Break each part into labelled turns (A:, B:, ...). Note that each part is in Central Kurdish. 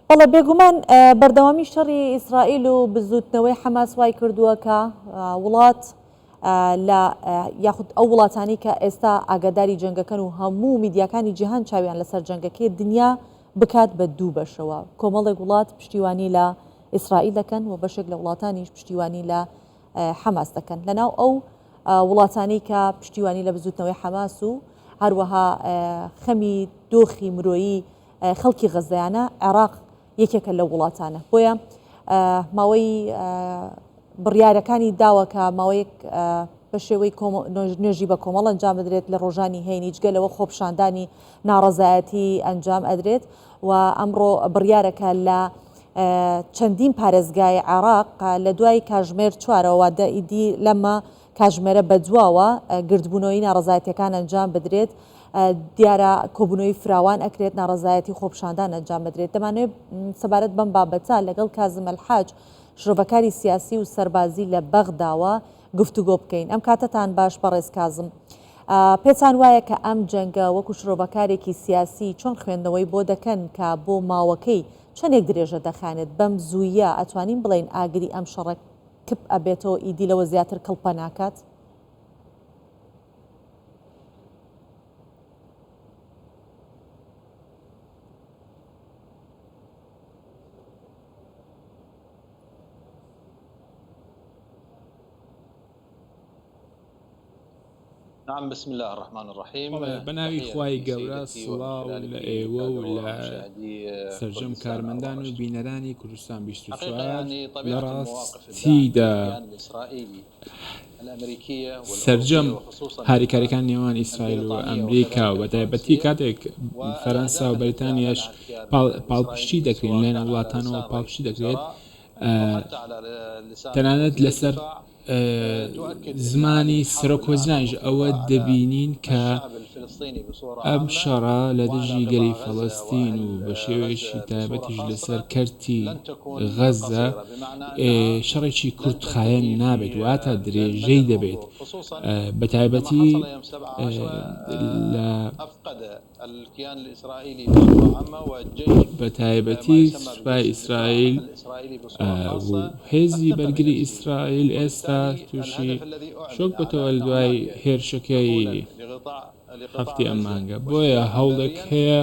A: بەڵێ بێگومان بەردەوامی شەڕی ئیسرائیل و بزوتنەوەی حەماس وای کردووە کە وڵات لە یاخود ئەو وڵاتانی کە ئێستا ئاگاداری جەنگەکەن و هەموو میدیاکانی جیهان چاویان لەسەر جەنگەکەی دنیا بکات بە دوو بەشەوە. کۆمەڵێک وڵات پشتیوانی لە ئیسرائیل دەکەن و بەشێک لە وڵاتانیش پشتیوانی لە حەماس دەکەن. لەناو ئەو وڵاتانی کە پشتیوانی لە بزوتنەوەی حەماس و هەروەها خەمی دۆخی مرۆیی خەڵکی غەزایانە عێراق یەکێکە لە وڵاتانە. بۆیە ماوەی بڕیارەکانی داوە کە ماوەیەک بە شێوەی نوێژی بە کۆمەڵ ئەنجام بدرێت لە ڕۆژانی هەینی جگەلەوە خۆپشاندانی ناڕەزایەتی ئەنجام ئەدرێت و ئەمڕۆ بڕیارەکە لە چەندین پارێزگای عێراق لە دوای کاژمێر 4ەوە ئیدی لەمە کاژمێرە بەدواوە گردبوونەوەی ناڕەزایەتیەکان ئەنجام بدرێت. دیارە کۆبوونەوەی فراوان ئەکرێت ناڕەزایەتی خۆپشاندان ئەنجام بدرێت. دەمانوێت سەبارەت بەم بابەتە لەگەڵ کازم ئەلحاج شرۆڤەکاری سیاسی و سەربازی لە بەغداوە گفتوگۆ بکەین. ئەم کاتتان باش بەڕێز کازم. پێتان وایە کە ئەم جەنگە وەکو شرۆڤەکارێکی سیاسی چۆن خوێندنەوەی بۆ دەکەن کە بۆ ماوەکەی چەندێک درێژە دەخانێت بەم زوویە ئەتوانین بڵێن ئاگری ئەم شەڕە کپ ئەبێتەوە ئیدی لەوە زیاتر کڵپە ناکات؟
B: نعم بسم الله الرحمن الرحيم.
C: بەناوی خوای گەورە سڵاو لە ئێوە و لە سەرجەم کارمەندان و بینەرانی کوردستان 24 لە ڕاستیدا سەرجەم هاریکاریەکان نێوان ئیسرائیل و ئەمریکا و بەتایبەتی کاتێک فەرەنسا و بەریتانیاش پاڵپشتی دەکرێن لەن وڵاتانەوە پاڵپشتی دەکرێت تەنانەت لەسەر زمانی سەرۆکۆزناژ ئەوە دەبینین کە ئەم شەڕە لە دژی گەلی فەڵەستین و بە شێوەیەشی تایبەتیش لەسەر کەرتی غەزە شەڕێکی کورتخایەن نابێت واتە درێژەی دەبێت بە تایبەتی سوپای ئیسرائیل و هێزی بەرگری ئیسرائیل ئێستا تووشی شۆک بۆتەوە لە دوای هێرشەکەی هەفتی ئەم مانگە بۆیە هەوڵێک هەیە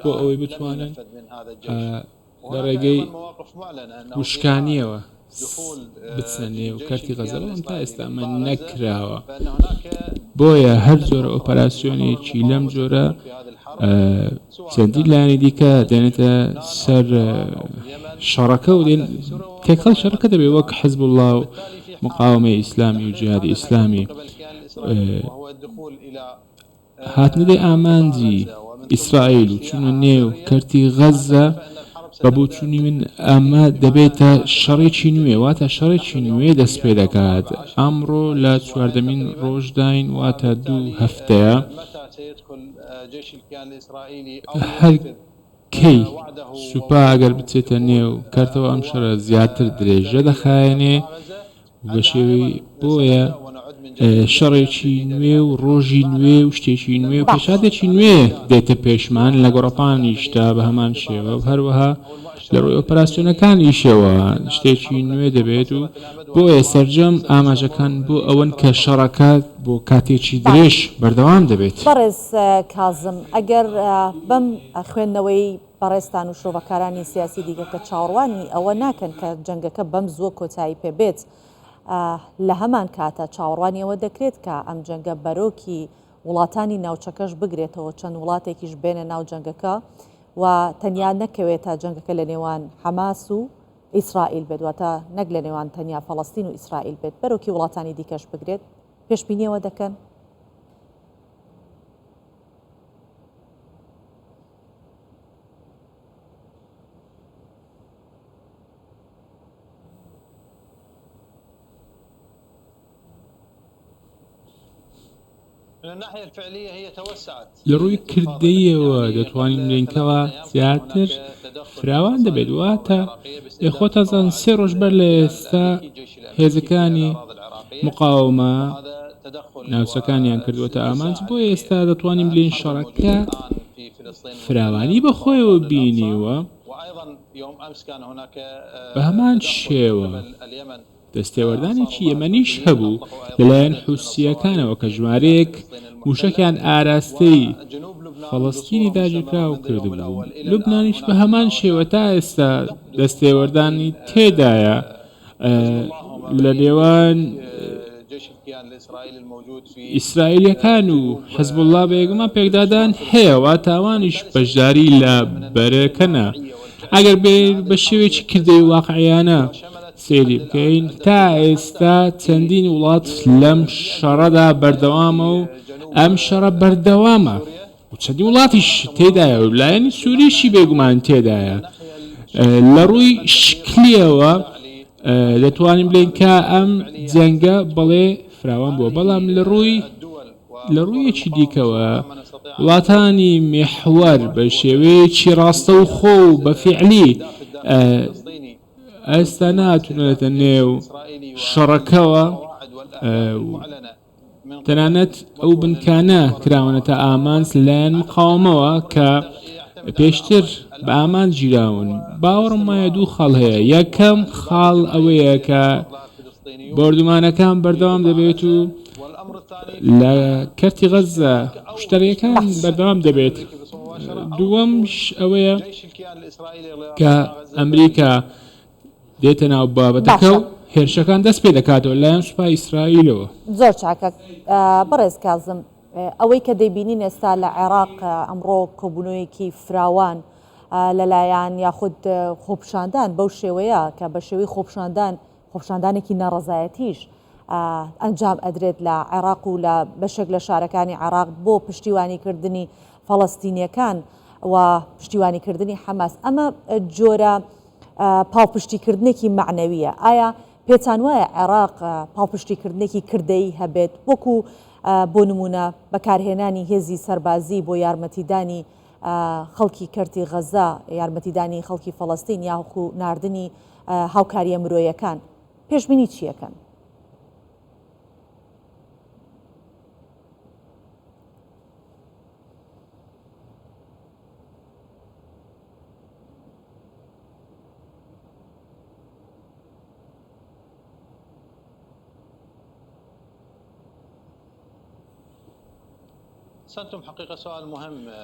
C: بۆ ئەوەی بتوانن لە ڕێگەی وشکانیەوە بچنێ و کارتی غەزەڵەوەم تا ئێستا ئەمە نەکراوە بۆیە هەر جۆرە ئۆپەراسیۆنێکی لەم جۆرە چەندی لایەنی دیکە دێنێتە سەر شەڕەکە و تێکەڵ شەڕەکە دەبێت وەک حیزب الله و مقاومەی ئیسلامی و جیهادی ئیسلامی هاتنەدەی ئامانجی ئیسرائیل و چونە نێو کەرتی غەزە بە بۆچوونی من ئەمە دەبێتە شەڕێکی نوێ واتە شەڕێکی نوێ دەست پێ دەکات ئەمڕۆ لە 14مین ڕۆژداین واتە 2 هەفتەیە هەر کەی سوپا ئەگەر بچێتە نێو کارتەوە ئەم شەڕە زیاتر درێژە دەخایەنێ بە شێوەی بۆیە شەڕێکی نوێ و ڕۆژی نوێ و شتێکی نوێ و پێشادێکی نوێ دێتە پێشمان لە گۆڕەپانیشتا بە هەمان شێوە و هەروەها لە ڕووی ئۆپەراسیۆنەکانیشەوە شتێکی نوێ دەبێت و بۆیە سەرجەم ئاماژەکان بۆ ئەوەن کە شەڕەکە بۆ کاتێکی درێژ بەردەوام دەبێت.
A: بەڕێز کازم ئەگەر بەم خوێندنەوەی بەڕێستان و شۆڤەکارانی سیاسی دیگە کە چاوەڕوانی ئەوە ناکەن کە جەنگەکە بەم زووە کۆتایی پێبێت لە هەمان کاتە چاوەڕوانیەوە دەکرێت کە ئەم جەنگە بەرۆکی وڵاتانی ناوچەکەش بگرێتەوە چەند وڵاتێکیش بێنە ناو جەنگەکە و تەنیا نەکەوێت تا جەنگەکە لە نێوان حەماس و ئیسرائیل بێت واتە نەک لە نێوان تەنیا فەڵەستین و ئیسرائیل بێت بەرۆکی وڵاتانی دیکەش بگرێت پێشبینیەوە دەکەن.
C: لە ڕووی کردەیەوە دەتوانین بڵێنکەوە زیاتر فراوان دەبێت واتە خۆتەزان 3 ڕۆژ بەر لە ئێستا هێزەکانی مقاومە ناوچەکانیان کردووەتە ئامانج بۆ ئێستا دەتوانین بڵێن شەڕەکە فراوانی بەخۆیەوە بینیوە بە هەمان شێوە دەستێوەردانێکی یەمەنیش هەبوو لەلایەن حوسیەکانەوە کە ژمارەیەک موشەکیان ئاراستەی فەڵەستینی داگیرکراو کردبوو. لوبنانیش بە هەمان شێوە تا ئێستا دەستێوەردانی تێدایە لە نێوان ئیسرائیلیەکان و حەزبوڵڵا بەیەکمان پێکدادان هەیەەوە تاوانیش بەشداری لە بەرەکەنە. ئەگەر بە شێوێکی کردەی واقعیانە سێری بکەین تا ئێستا چەندین وڵات لەم شەڕەدا بەردەوامە و ئەم شەڕە بەردەوامە و چەندی وڵاتیش تێدایە و لایەنی سووریشی بێگومان تێدایە. لە ڕووی شکلیەوە دەتوانین بڵێن کە ئەم جەنگە بەڵێ فراوان بووە، بەڵام لە ڕوویەکی دیکەوە وڵاتانی میحوەر بە شێوەیەکی ڕاستە و خۆ و بە فیعلی ئێستا ناتونێتە نێو شەڕەکەوە تەنانەت ئەو بنکانە کراونەتە ئامانج لەلایەن مقاومەوە کە پێشتر بە ئامان گیراون. باوەڕم وایە دوو خاڵ هەیە. یەکەم خاڵ ئەوەیە کە بەردومانەکان بەردەوام دەبێت و لە کەرتی غەزە شتەرەکان بەردەوام دەبێت. دووەمش ئەوەیە کە ئەمریکا دێتە ناو بابەتەکە و هێرشەکان دەست پێ دەکاتەوە لایەن سوپای ئیسرائیلەوە.
A: زۆر چاکە بەڕێز کازم، ئەوەی کە دەیبینین ئێستا لە عێراق ئەمڕۆ کۆبوونەوەیەکی فراوان لەلایەن یاخود خۆپشاندان بەو شێوەیە کە بە شێوەی خۆپشاندانێکی ناڕەزایەتیش ئەنجام ئەدرێت لە عێراق و لە بەشێک لە شارەکانی عێراق بۆ پشتیوانیکردنی فەڵەستینیەکان و پشتیوانیکردنی حەماس. ئەمە جۆرە پاڵپشتیکردنێکی معنەویە. ئایا پێتان وایە عێراق پاڵپشتیکردنێکی کردەیی هەبێت وەکو بۆ نمونە بەکارهێنانی هێزی سەربازی بۆ یارمەتیدانی خەڵکی کەرتی غەزا، یارمەتیدانی خەڵکی فەڵەستین یاخو ناردنی هاوکاریە مرۆیەکان؟ پێشبینی چیەکەن؟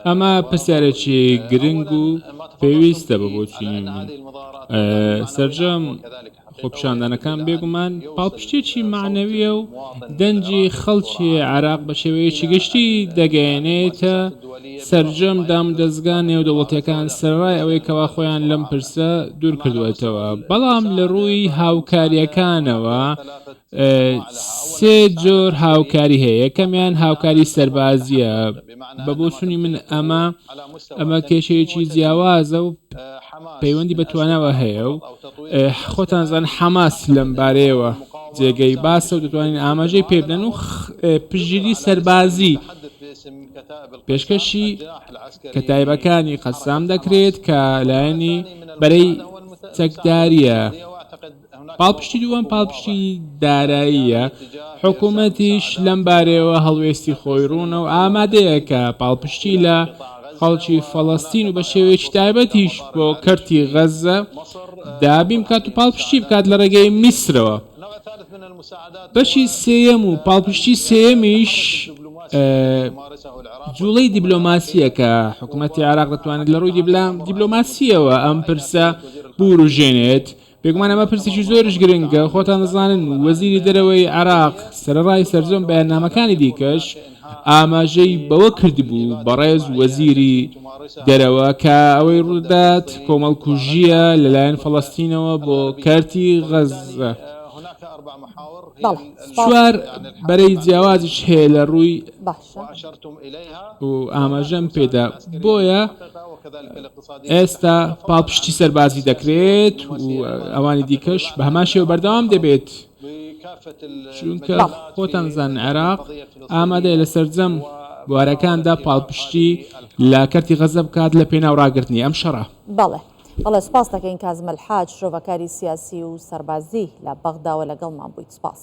C: ئەمە پرسیارێکی گرنگ و پێویستە بە بۆچین سەرجەم خۆپشاندانەکان بێگومان پاڵپشتێکی معنەویە و دەنجی خەڵکی عێراق بە شێوەیەکی گشتی دەگەیەنێتە سەرجەم دام دەستگان نێودەوڵەتیەکان سەرڕای ئەوەی کەوا خۆیان لەم پرسە دوور کردوێتەوە. بەڵام لە ڕووی هاوکاریەکانەوە سێ جۆر هاوکاری هەیە. یەکەمیان هاوکاری سەربازیە. بە بۆچوونی من ئەمە کێشەیەکی جیاوازە و پەیوەندی بەتوانەوە هەیە و خۆتان زان حەماس لەم بارەیەوە جێگەی باسە و دەتوانین ئاماژەی پێ بدەن و پژگیری سەربازی پێشکەشی کەتایبەکانی قەسام دەکرێت کە لایەنی بەرەی چەکداریە. پاڵپشتی دووەم پاڵپشتی داراییە. حکوومەتیش لەم بارەیەوە هەڵوێستی خۆی ڕوونە و ئامادەیە کە پاڵپشتی لە خەڵکی فەڵەستین و بە شێوەیەکی تایبەتیش بۆ کەرتی غەزە دابیم بکات و پاڵپشتی بکات لە ڕێگەی میسرەوە. بەشی سێیەم و پاڵپشتی سێیەمیش جوڵەی دیبلۆماسیە کە حکوومەتی عێراق دەتوانێت لە ڕووی دیبلۆماسیەوە ئەم پرسە بوروژێنێت. بێگومان ئەمە پرسێکی زۆرش گرنگە. خۆتان دەزانن وەزیری دەرەوەی عێراق سەرەڕای سەرجەم بەیاننامەکانی دیکەش ئاماژەی بەوە کردبوو بەڕێز وەزیری دەرەوە کە ئەوەی ڕوودات کۆمەڵکوژیە لەلایەن فەڵەستینەوە بۆ کەرتی غەزە. چوار بەرەی جیاوازش هەیە لە ڕووی و ئاماژەم پێدا. بۆیە ئێستا پاڵپشتی سەربازی دەکرێت و ئەوانی دیکەش بە هەمان شێوە بەردەوام دەبێت. چونکە خۆتان زان عێراق ئامادەیە لە سەرجەم بوارەکاندا پاڵپشتی لە کەرتی غەزە بکات لە پێناو ڕاگرتنی ئەم شەڕە.
A: بەڵێ سپاس دەکەین کازم الحاج شۆڤەکاری سیاسی و سەربازی لە بەغداوە لەگەڵمان بوویت. سپاس.